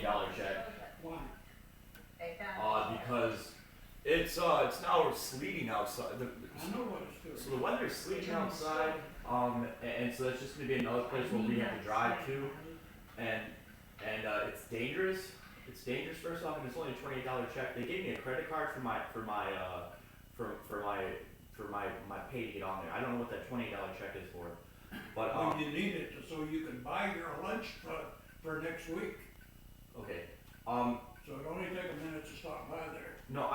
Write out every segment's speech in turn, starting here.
$20 check. Why? Because it's now sleeting outside. I know what it's doing. So the weather's sleeting outside, and so that's just gonna be another place where we have to drive to, and it's dangerous. It's dangerous first off, and it's only a $28 check. They gave me a credit card for my pay to get on there. I don't know what that $28 check is for, but Well, you need it so you can buy your lunch for next week. okay. So it only take a minute to stop by there. No,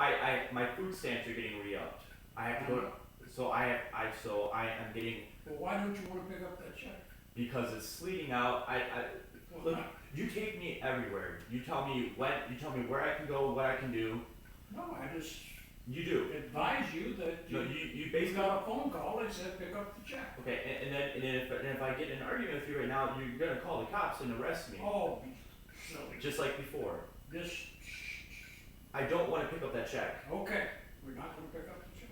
my food stamps are getting re-upped. I have to go. So I am getting, Well, why don't you wanna pick up that check? because it's sleeting out. Well, Look, not- you take me everywhere. You tell me where I can go, what I can do. No, I just You do. advise you that No, you you basically. got a phone call and said pick up the check. Okay, and then if I get in an argument with you right now, you're gonna call the cops and arrest me, Oh, silly. just like before. This, I don't want to pick up that check. okay, we're not gonna pick up the check.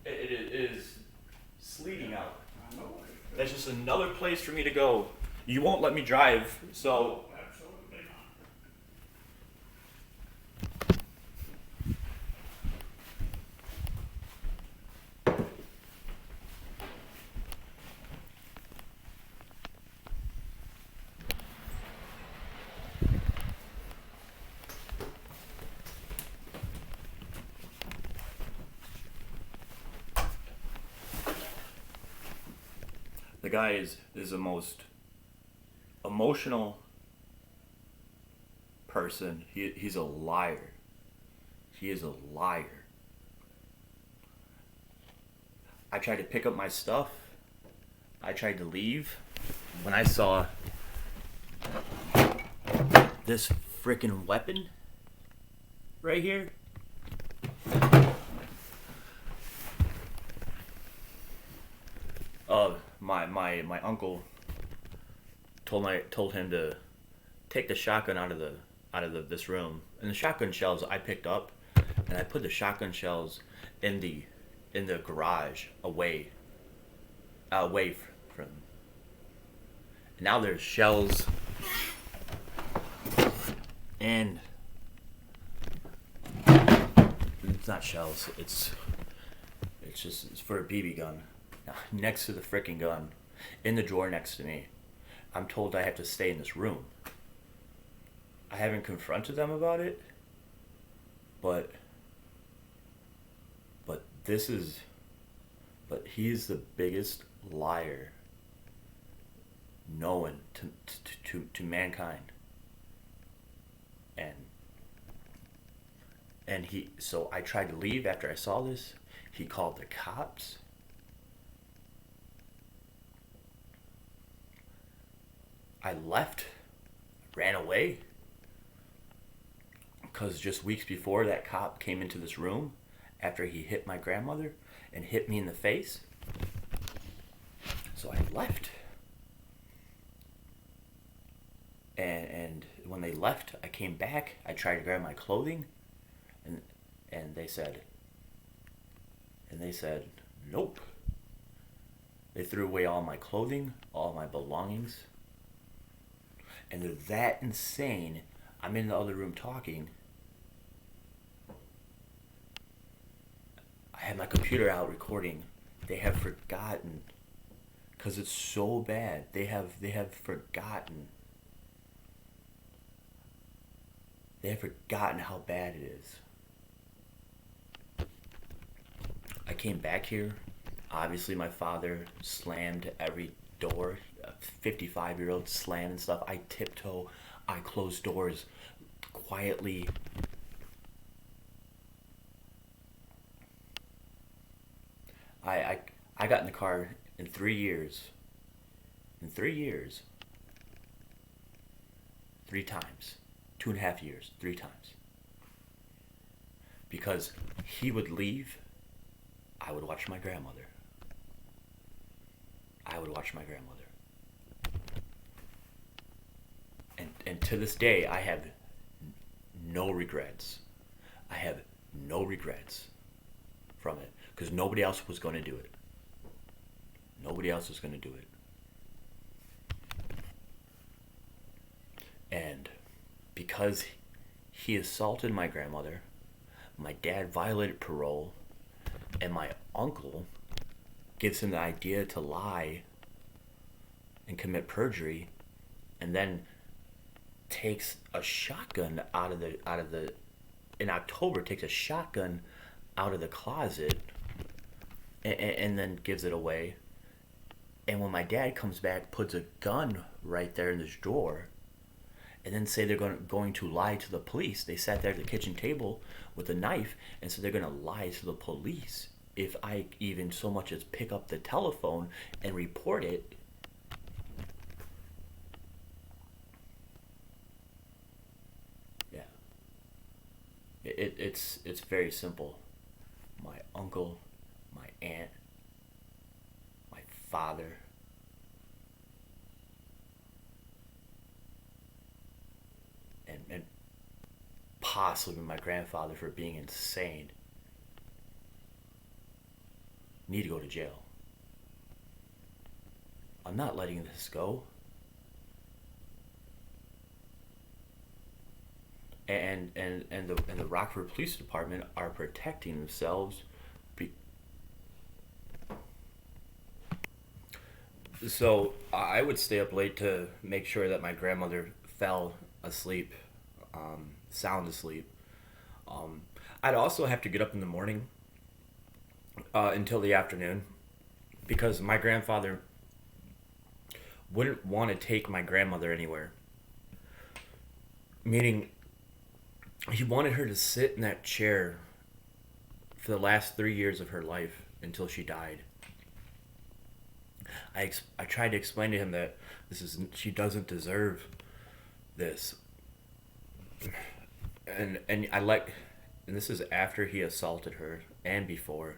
It is sleeting out. I know it is. That's just another place for me to go. You won't let me drive, so. Absolutely not. The guy is the most emotional person. He's a liar. He is a liar. I tried to pick up my stuff. I tried to leave. When I saw this freaking weapon right here, my uncle told him to take the shotgun out of this room, and the shotgun shells I picked up, and I put the shotgun shells in the garage away from. And now there's shells and it's not shells. It's for a BB gun next to the freaking gun in the drawer next to me. I'm told I have to stay in this room. I haven't confronted them about it, but he's the biggest liar known to mankind. And so I tried to leave after I saw this. He called the cops. I left, ran away, because just weeks before, that cop came into this room after he hit my grandmother and hit me in the face. So I left. And when they left, I came back. I tried to grab my clothing, and they said nope. They threw away all my clothing, all my belongings. And they're that insane. I'm in the other room talking. I had my computer out recording. They have forgotten, because it's so bad. They have forgotten. They have forgotten how bad it is. I came back here. Obviously, my father slammed every door. A 55-year-old slamming stuff. I tiptoe. I close doors quietly. I got in the car in 3 years. In 3 years. 3 times. 2.5 years. 3 times. Because he would leave. I would watch my grandmother. And to this day, I have no regrets. I have no regrets from it. Because nobody else was going to do it. Nobody else was going to do it. And because he assaulted my grandmother, my dad violated parole, and my uncle gives him the idea to lie and commit perjury, and then takes a shotgun out of the in October takes a shotgun out of the closet, and then gives it away. And when my dad comes back, puts a gun right there in this drawer, and then say they're going to lie to the police. They sat there at the kitchen table with a knife and said they're going to lie to the police if I even so much as pick up the telephone and report it. Yeah. It's very simple. My uncle, my aunt, my father, and possibly my grandfather for being insane need to go to jail. I'm not letting this go. And the Rockford Police Department are protecting themselves. So I would stay up late to make sure that my grandmother fell asleep, sound asleep. I'd also have to get up in the morning until the afternoon because my grandfather wouldn't want to take my grandmother anywhere. Meaning, he wanted her to sit in that chair for the last 3 years of her life until she died. I tried to explain to him that she doesn't deserve this, and and this is after he assaulted her and before,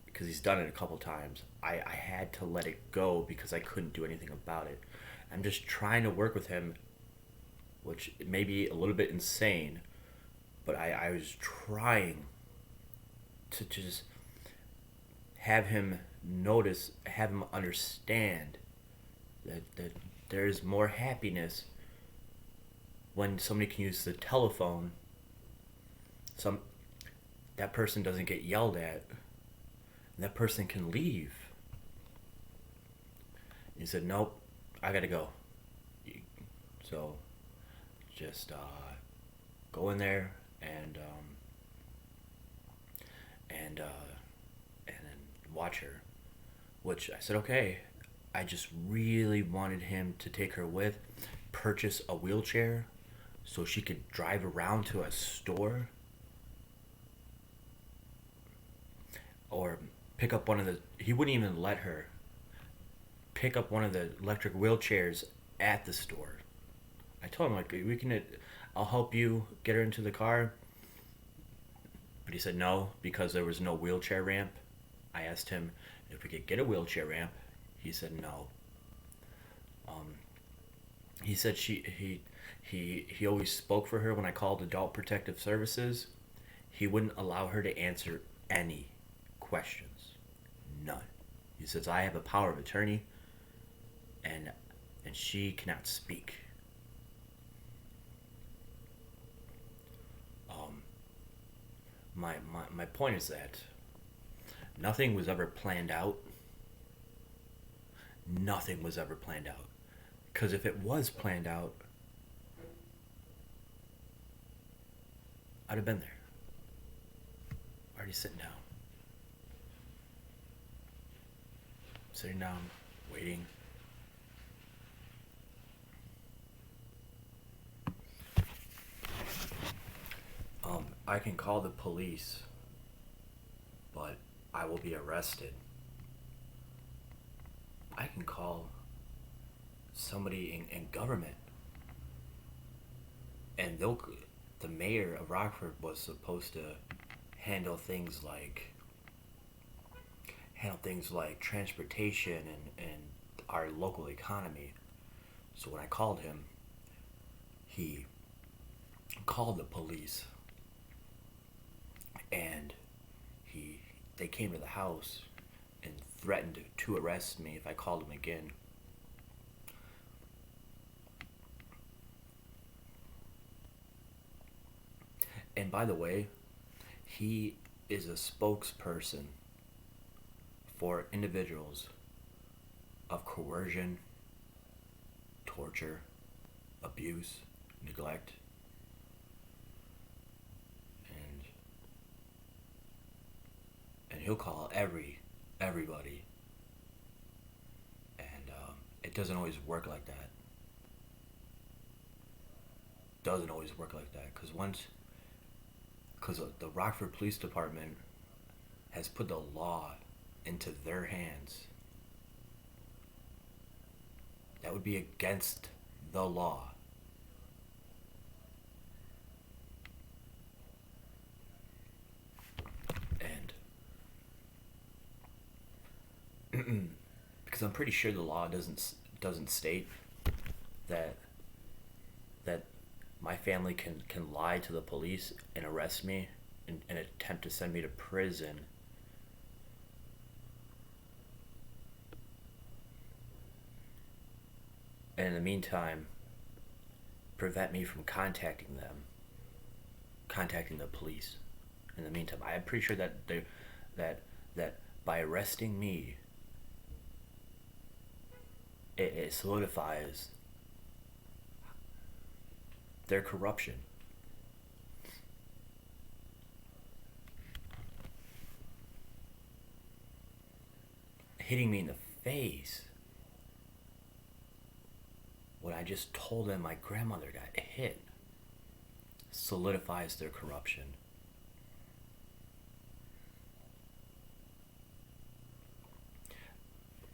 because he's done it a couple times. I had to let it go because I couldn't do anything about it. I'm just trying to work with him, which may be a little bit insane, but I was trying to just have him have him understand that there's more happiness when somebody can use the telephone. That person doesn't get yelled at, and that person can leave. He said, "Nope, I gotta go." So just go in there and then watch her. Which I said, okay. I just really wanted him to take her with, purchase a wheelchair so she could drive around to a store, or pick up he wouldn't even let her pick up one of the electric wheelchairs at the store. I told him, like, I'll help you get her into the car. But he said no, because there was no wheelchair ramp. I asked him if we could get a wheelchair ramp. He said no. He said he always spoke for her when I called Adult Protective Services. He wouldn't allow her to answer any questions. None. He says, I have a power of attorney, and she cannot speak. My point is that nothing was ever planned out. Nothing was ever planned out. Because if it was planned out, I'd have been there. Already sitting down. Sitting down, waiting. I can call the police, but I will be arrested. I can call somebody in government, and the mayor of Rockford was supposed to handle things like transportation and our local economy. So when I called him, he called the police, and they came to the house and threatened to arrest me if I called him again. And by the way, he is a spokesperson for individuals of coercion, torture, abuse, neglect, and he'll call everybody, and it doesn't always work like that. Doesn't always work like that because the Rockford Police Department has put the law into their hands. That would be against the law. And because I'm pretty sure the law doesn't state that my family can lie to the police and arrest me and attempt to send me to prison. And in the meantime, prevent me from contacting the police. In the meantime, I'm pretty sure that by arresting me, it solidifies their corruption. Hitting me in the face when I just told them my grandmother got hit solidifies their corruption.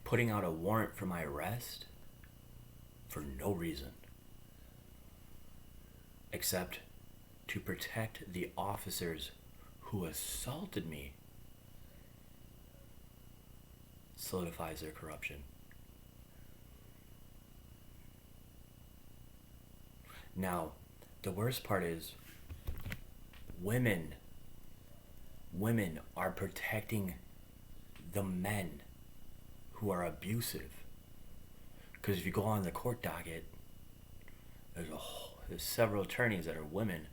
Putting out a warrant for my arrest for no reason except to protect the officers who assaulted me solidifies their corruption. Now, the worst part is women are protecting the men who are abusive. Because if you go on the court docket, there's several attorneys that are women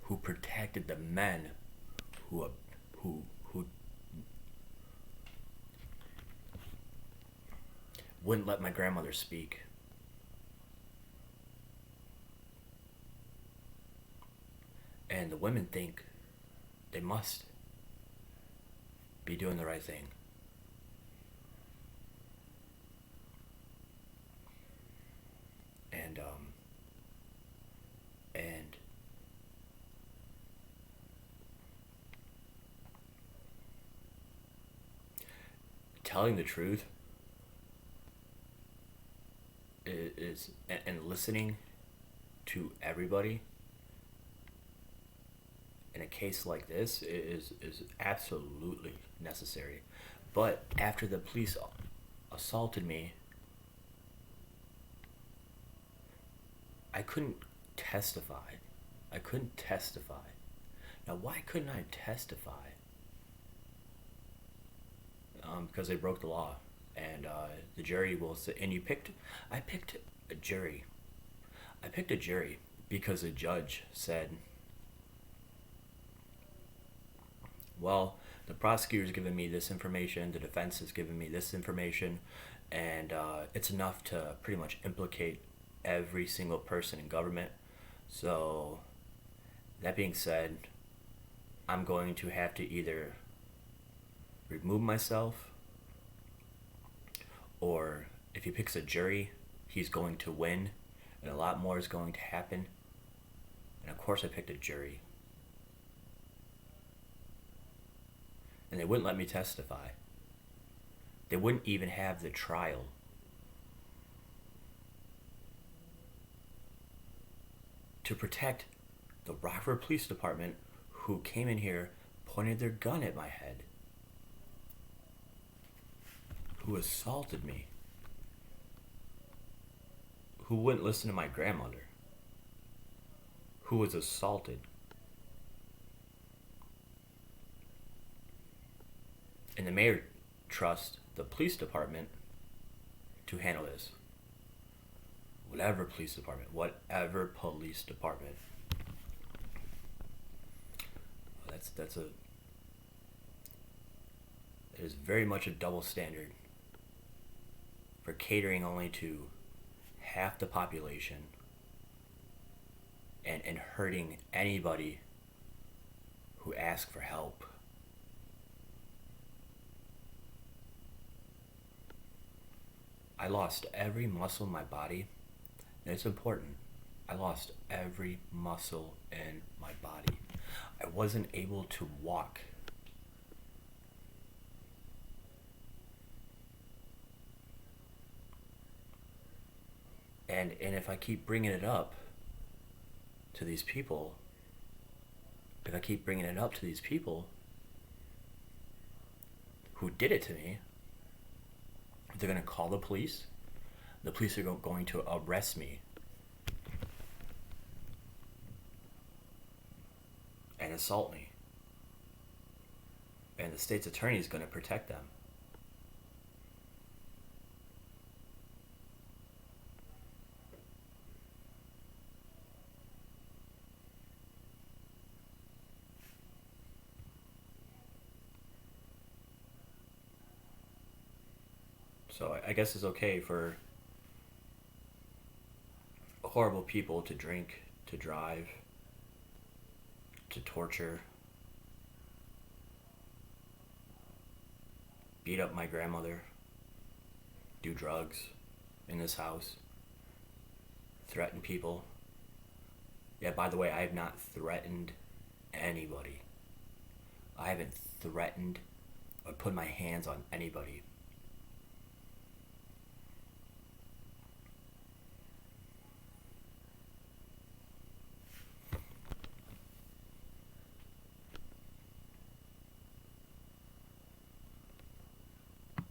who protected the men who wouldn't let my grandmother speak. And the women think they must be doing the right thing. And telling the truth is and listening to everybody in a case like this is absolutely necessary. But after the police assaulted me, I couldn't testify. Now, why couldn't I testify? Because they broke the law, and the jury will say. And I picked a jury. I picked a jury because a judge said, well, the prosecutor's given me this information, the defense has given me this information, and it's enough to pretty much implicate every single person in government. So, that being said, I'm going to have to either remove myself, or if he picks a jury, he's going to win, and a lot more is going to happen. And of course I picked a jury. And they wouldn't let me testify. They wouldn't even have the trial. To protect the Rockford Police Department, who came in here, pointed their gun at my head, who assaulted me, who wouldn't listen to my grandmother, who was assaulted. And the mayor trusts the police department to handle this. Whatever police department. that's a it is very much a double standard for catering only to half the population and hurting anybody who asks for help. I lost every muscle in my body, and it's important. I lost every muscle in my body. I wasn't able to walk. And if I keep bringing it up to these people, if I keep bringing it up to these people who did it to me, they're going to call the police. The police are going to arrest me and assault me. And the state's attorney is going to protect them. So I guess it's okay for horrible people to drink, to drive, to torture, beat up my grandmother, do drugs in this house, threaten people. Yeah, by the way, I have not threatened anybody. I haven't threatened or put my hands on anybody.